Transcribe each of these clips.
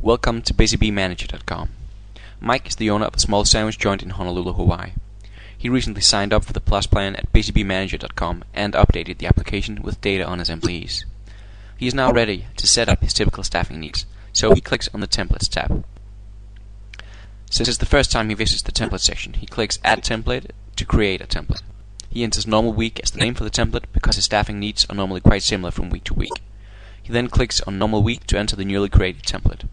Welcome to BusyBeeManager.com. Mike is the owner of a small sandwich joint in Honolulu, Hawaii. He recently signed up for the Plus plan at BusyBeeManager.com and updated the application with data on his employees. He is now ready to set up his typical staffing needs, so he clicks on the Templates tab. Since it's the first time he visits the template section, he clicks Add Template to create a template. He enters normal week as the name for the template because his staffing needs are normally quite similar from week to week. He then clicks on normal week to enter the newly created template.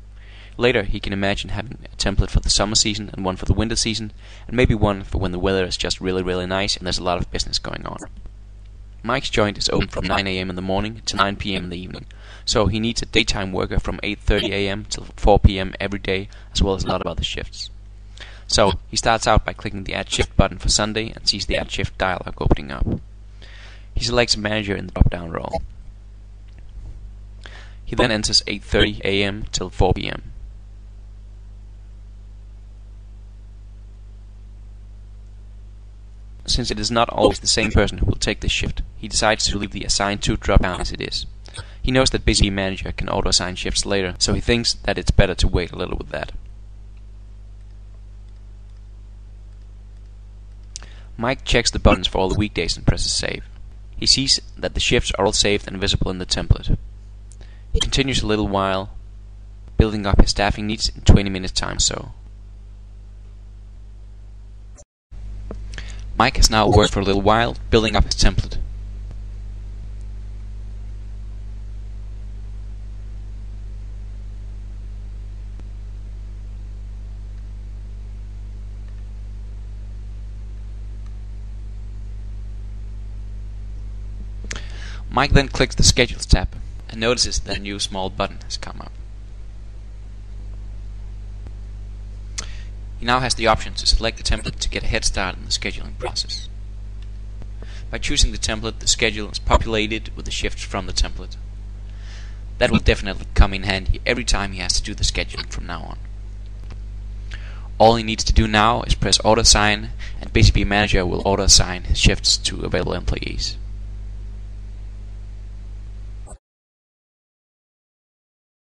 Later, he can imagine having a template for the summer season and one for the winter season, and maybe one for when the weather is just really nice and there's a lot of business going on. Mike's joint is open from 9 a.m. in the morning to 9 p.m. in the evening, so he needs a daytime worker from 8:30 a.m. till 4 p.m. every day, as well as a lot of other shifts. So, he starts out by clicking the Add Shift button for Sunday and sees the Add Shift dialog opening up. He selects Manager in the drop-down role. He then enters 8:30 a.m. till 4 p.m. Since it is not always the same person who will take this shift, he decides to leave the Assign To drop-down as it is. He knows that BusyBeeManager can auto-assign shifts later, so he thinks that it's better to wait a little with that. Mike checks the buttons for all the weekdays and presses Save. He sees that the shifts are all saved and visible in the template. He continues a little while, building up his staffing needs in 20 minutes time so. Mike has now worked for a little while, building up his template. Mike then clicks the Schedules tab and notices that a new small button has come up. He now has the option to select the template to get a head start in the scheduling process. By choosing the template, the schedule is populated with the shifts from the template. That will definitely come in handy every time he has to do the scheduling from now on. All he needs to do now is press Auto Assign, and BusyBeeManager will auto assign his shifts to available employees.